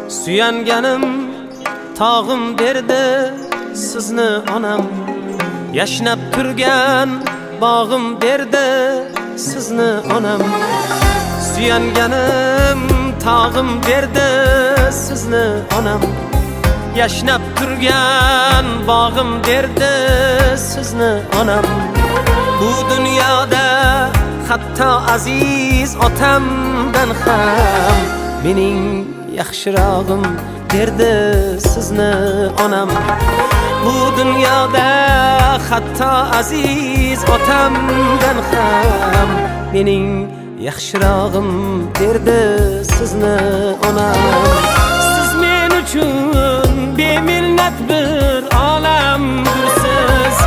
Suyanganim tog'im berdi sizni onam, yashnab turgan bog'im berdi sizni onam. Suyanganim tog'im berdi sizni onam, yashnab turgan bog'im berdi sizni onam. Bu dunyoda hatto aziz otamdan ham mening yaxshirog'im berdi sizni onam. Bu dunyoda hatto aziz otamdan ham mening yaxshirog'im berdi sizni onam. Siz men uchun beminnat bir olamdirsiz,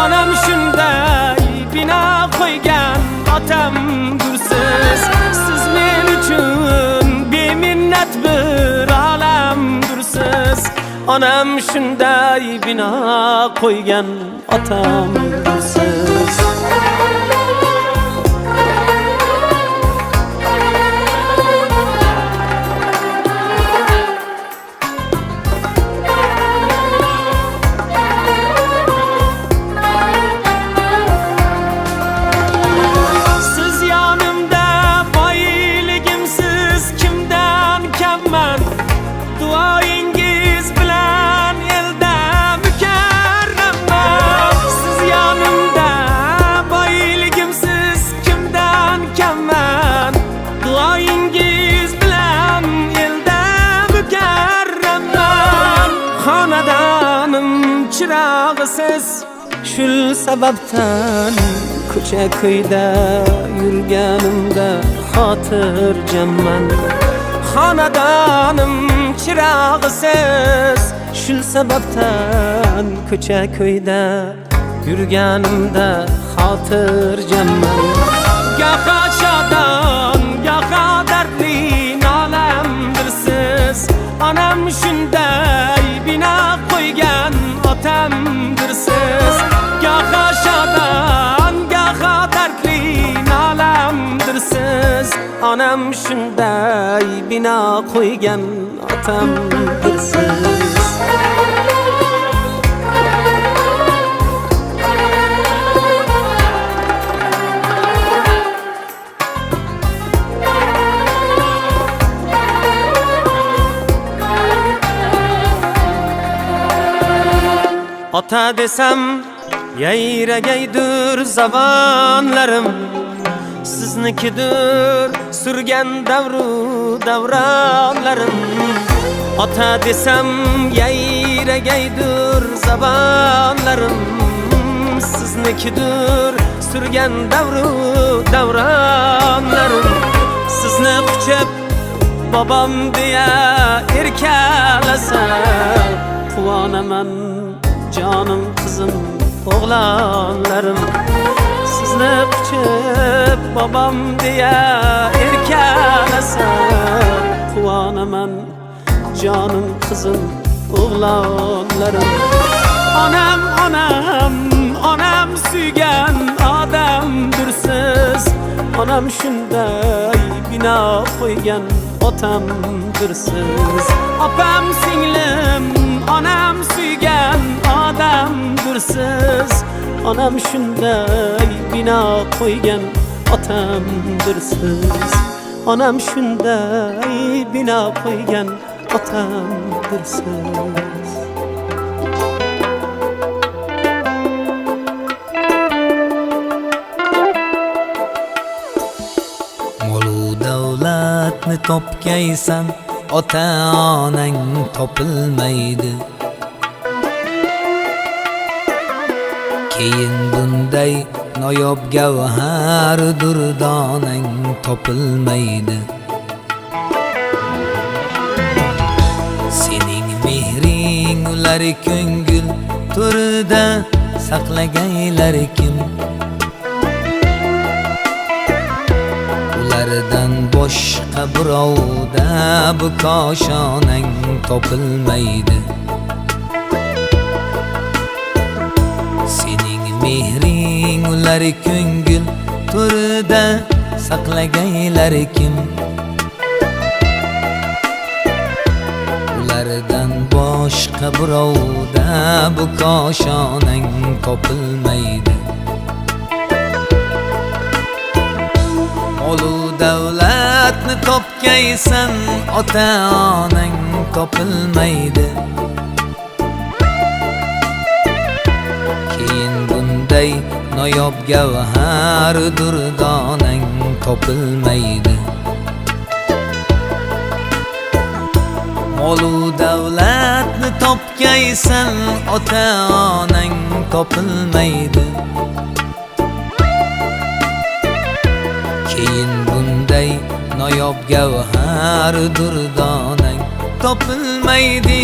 onam shunday bino qo'ygan otamdirsiz. Siz men uchun beminnat bir olamdirsiz, onam shunday bino qo'ygan otamdirsiz. Chirog'isiz shul sababdan ko'cha ko'yda yurganimda xotirjamman. Xonadonim chirog'isiz shul sababdan ko'cha ko'yda yurganimda xotirjamman. Goho shodon, goho dardli nolamdirsiz, onam shunday bino qo'ygan otamdirsiz. Goho shodon, goho dardli nolamdirsiz, onam shunday bino qo'ygan otamdirsiz. Ota desam yayragaydir zamonlarim, siznikidir surgan davru davronlarim. Ota desam yayragaydir zamonlarim, siznikidir surgan davru davronlarim. Sizni quchib bobom deya erkalasa quvonaman canım kızım oğlanlarım. Sizni quchib babam deya erkalasa quvonaman canım kızım oğlanlarım. Onam onam onam suygan odamdirsiz, onam shunday bino qo'ygan otamdirsiz. Opam singlim onam suygan odamdirsiz, onam shunday bino qo'ygan otamdirsiz. Onam shunday bino qo'ygan otamdirsiz. Molu davlatni topgaysan, ota-onang topilmaydi. Keyin bunday noyob gavhar durdonang topilmaydi. Sening mehring ular ko'ngil turida saqlagaylar kim? Ulardan boshqa birovda bu koshonang topilmaydi. Sening mehring ular ko'ngil turida saqlagaylar kim? Ulardan boshqa birovda bu koshonang topilmaydi. Molu davlatni topgaysan, ota-onang topilmaydi. Keyin bunday noyob gavhar durdonang topilmaydi. Molu davlatni topgaysan, ota-onang topilmaydi. Keyin bunday noyob gavhar durdonang topilmaydi.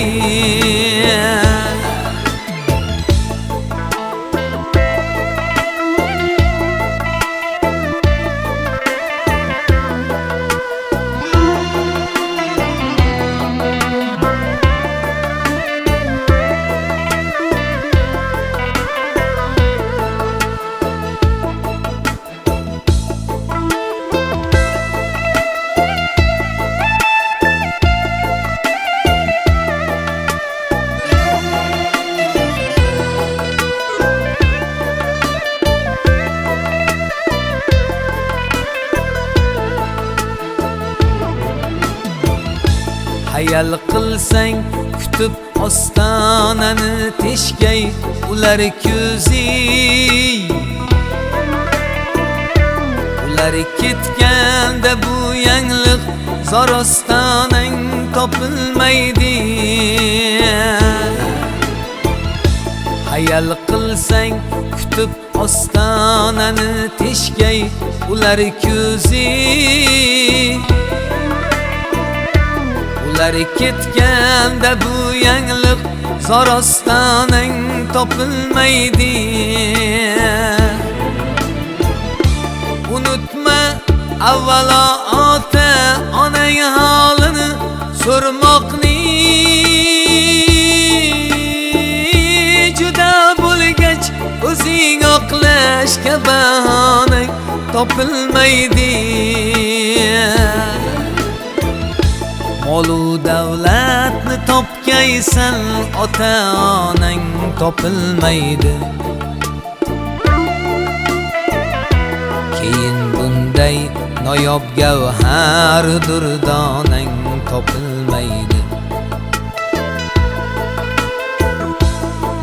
Hayal qilsang kutib ostonani teshgay ular ko'zi. Ular ketganda bu yangliq zor ostonang topilmaydi. Hayal qilsang kutib ostonani teshgay ular ko'zi. Ular ketganda bu yangliq zor ostonang topilmaydi. Unutma avvalo ota-onang holini so'rmoqni. Juda bo'lgach o'zing oqlashga bahonang topilmaydi. Molu davlatni topgaysan, ota-onang topilmaydi. Keyin bunday noyob gavhar durdonang topilmaydi.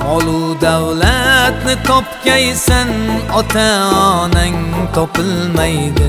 Molu davlatni topgaysan, ota-onang topilmaydi.